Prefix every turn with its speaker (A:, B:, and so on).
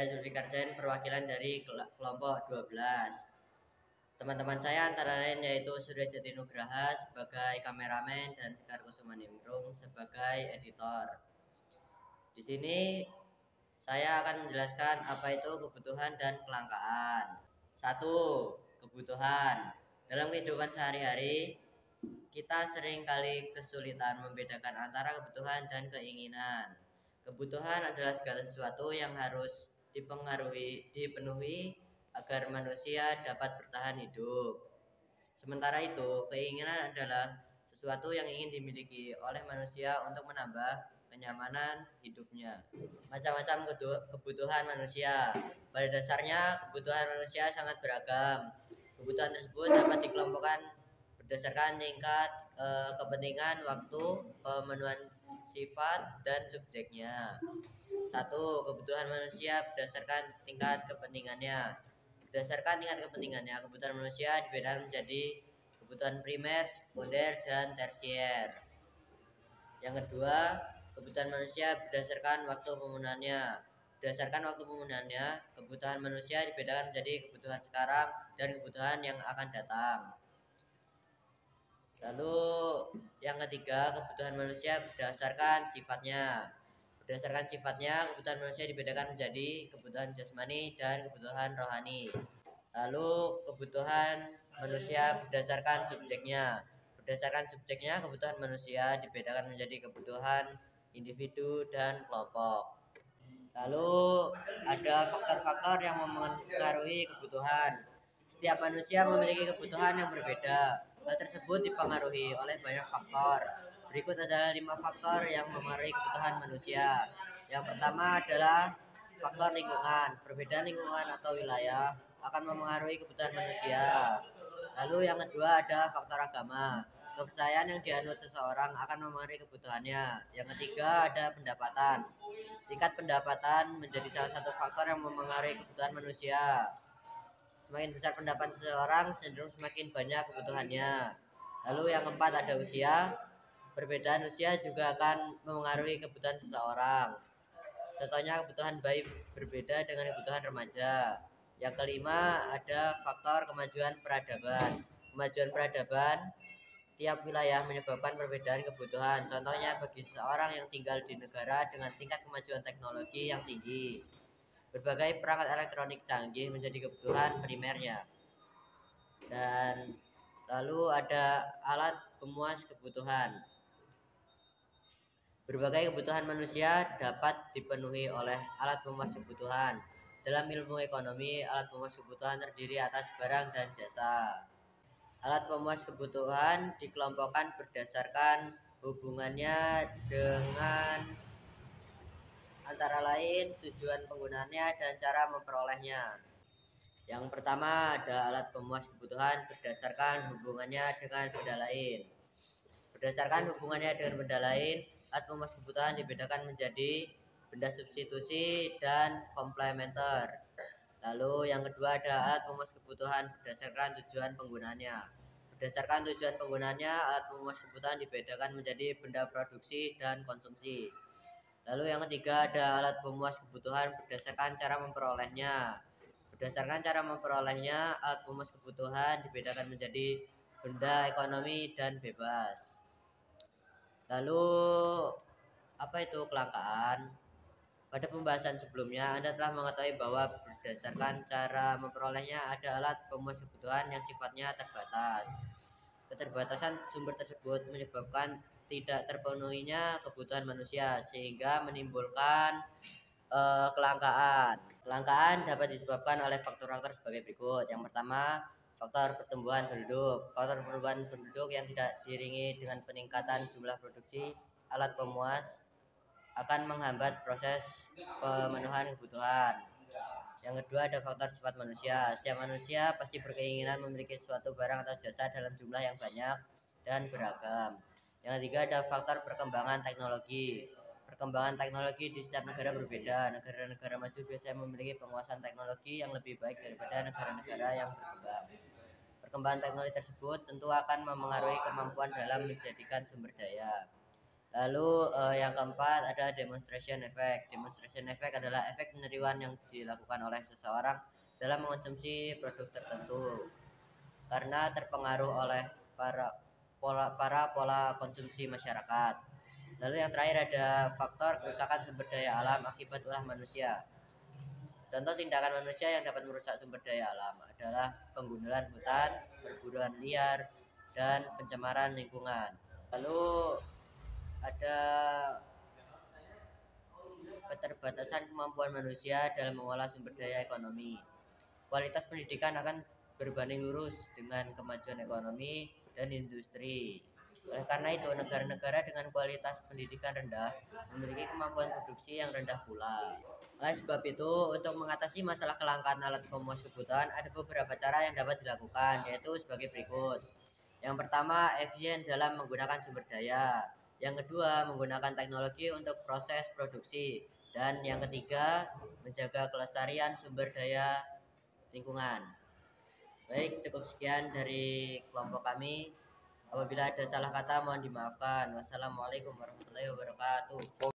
A: Saya Zulfikar Zain, perwakilan dari kelompok 12. Teman-teman saya antara lain yaitu Surya Jati Nugraha sebagai kameramen dan Sekar Kusumaningrum sebagai editor. Di sini saya akan menjelaskan apa itu kebutuhan dan kelangkaan. 1. Kebutuhan. Dalam kehidupan sehari-hari, kita seringkali kesulitan membedakan antara kebutuhan dan keinginan. Kebutuhan adalah segala sesuatu yang harus dipenuhi agar manusia dapat bertahan hidup. Sementara itu, keinginan adalah sesuatu yang ingin dimiliki oleh manusia untuk menambah kenyamanan hidupnya. Macam-macam kebutuhan manusia. Pada dasarnya, kebutuhan manusia sangat beragam. Kebutuhan tersebut dapat dikelompokkan berdasarkan tingkat kepentingan, waktu, pemenuhan sifat, dan subjeknya. 1. Kebutuhan manusia berdasarkan tingkat kepentingannya. Berdasarkan tingkat kepentingannya, kebutuhan manusia dibedakan menjadi kebutuhan primer, sekunder, dan tersier. Yang kedua, kebutuhan manusia berdasarkan waktu penggunaannya. Berdasarkan waktu penggunaannya, kebutuhan manusia dibedakan menjadi kebutuhan sekarang dan kebutuhan yang akan datang. Lalu yang ketiga, kebutuhan manusia berdasarkan sifatnya. Berdasarkan sifatnya, kebutuhan manusia dibedakan menjadi kebutuhan jasmani dan kebutuhan rohani. Lalu kebutuhan manusia berdasarkan subjeknya. Berdasarkan subjeknya, kebutuhan manusia dibedakan menjadi kebutuhan individu dan kelompok. Lalu ada faktor-faktor yang mempengaruhi kebutuhan. Setiap manusia memiliki kebutuhan yang berbeda. Hal tersebut dipengaruhi oleh banyak faktor. Berikut adalah 5 faktor yang mempengaruhi kebutuhan manusia. Yang pertama adalah faktor lingkungan. Perbedaan lingkungan atau wilayah akan mempengaruhi kebutuhan manusia. Lalu yang kedua ada faktor agama. Kepercayaan yang dianut seseorang akan mempengaruhi kebutuhannya. Yang ketiga ada pendapatan. Tingkat pendapatan menjadi salah satu faktor yang mempengaruhi kebutuhan manusia. Semakin besar pendapatan seseorang, cenderung semakin banyak kebutuhannya. Lalu yang keempat ada usia. Perbedaan usia juga akan mempengaruhi kebutuhan seseorang. Contohnya kebutuhan bayi berbeda dengan kebutuhan remaja. Yang kelima ada faktor kemajuan peradaban. Kemajuan peradaban tiap wilayah menyebabkan perbedaan kebutuhan. Contohnya bagi seseorang yang tinggal di negara dengan tingkat kemajuan teknologi yang tinggi, berbagai perangkat elektronik canggih menjadi kebutuhan primernya. Dan lalu ada alat pemuas kebutuhan. Berbagai kebutuhan manusia dapat dipenuhi oleh alat pemuas kebutuhan. Dalam ilmu ekonomi, alat pemuas kebutuhan terdiri atas barang dan jasa. Alat pemuas kebutuhan dikelompokkan berdasarkan hubungannya dengan antara lain tujuan penggunaannya dan cara memperolehnya. Yang pertama ada alat pemuas kebutuhan berdasarkan hubungannya dengan benda lain. Berdasarkan hubungannya dengan benda lain, alat pemuas kebutuhan dibedakan menjadi benda substitusi dan komplementer. Lalu yang kedua ada alat pemuas kebutuhan berdasarkan tujuan penggunaannya. Berdasarkan tujuan penggunaannya, alat pemuas kebutuhan dibedakan menjadi benda produksi dan konsumsi. Lalu yang ketiga ada alat pemuas kebutuhan berdasarkan cara memperolehnya. Berdasarkan cara memperolehnya, alat pemuas kebutuhan dibedakan menjadi benda ekonomi dan bebas. Lalu apa itu kelangkaan? Pada pembahasan sebelumnya, Anda telah mengetahui bahwa berdasarkan cara memperolehnya ada alat pemuas kebutuhan yang sifatnya terbatas. Keterbatasan sumber tersebut menyebabkan tidak terpenuhinya kebutuhan manusia sehingga menimbulkan kelangkaan. Kelangkaan dapat disebabkan oleh faktor-faktor sebagai berikut. Yang pertama, faktor pertumbuhan penduduk. Faktor pertumbuhan penduduk yang tidak diiringi dengan peningkatan jumlah produksi alat pemuas akan menghambat proses pemenuhan kebutuhan. Yang kedua ada faktor sifat manusia. Setiap manusia pasti berkeinginan memiliki suatu barang atau jasa dalam jumlah yang banyak dan beragam. Yang ketiga ada faktor perkembangan teknologi. Perkembangan teknologi di setiap negara berbeda. Negara-negara maju biasanya memiliki penguasaan teknologi yang lebih baik daripada negara-negara yang berkembang. Perkembangan teknologi tersebut tentu akan mempengaruhi kemampuan dalam menjadikan sumber daya. Lalu yang keempat ada demonstration effect. Demonstration effect adalah efek peniruan yang dilakukan oleh seseorang dalam mengonsumsi produk tertentu karena terpengaruh oleh para pola konsumsi masyarakat. Lalu yang terakhir ada faktor kerusakan sumber daya alam akibat ulah manusia. Contoh tindakan manusia yang dapat merusak sumber daya alam adalah penggundulan hutan, perburuan liar, dan pencemaran lingkungan. Lalu ada keterbatasan kemampuan manusia dalam mengolah sumber daya ekonomi. Kualitas pendidikan akan berbanding lurus dengan kemajuan ekonomi dan industri. Oleh karena itu, negara-negara dengan kualitas pendidikan rendah memiliki kemampuan produksi yang rendah pula. Oleh sebab itu, untuk mengatasi masalah kelangkaan alat pemuas kebutuhan, ada beberapa cara yang dapat dilakukan, yaitu sebagai berikut. Yang pertama, efisien dalam menggunakan sumber daya. Yang kedua, menggunakan teknologi untuk proses produksi. Dan yang ketiga, menjaga kelestarian sumber daya lingkungan. Baik, cukup sekian dari kelompok kami. Apabila ada salah kata mohon dimaafkan. Wassalamualaikum warahmatullahi wabarakatuh.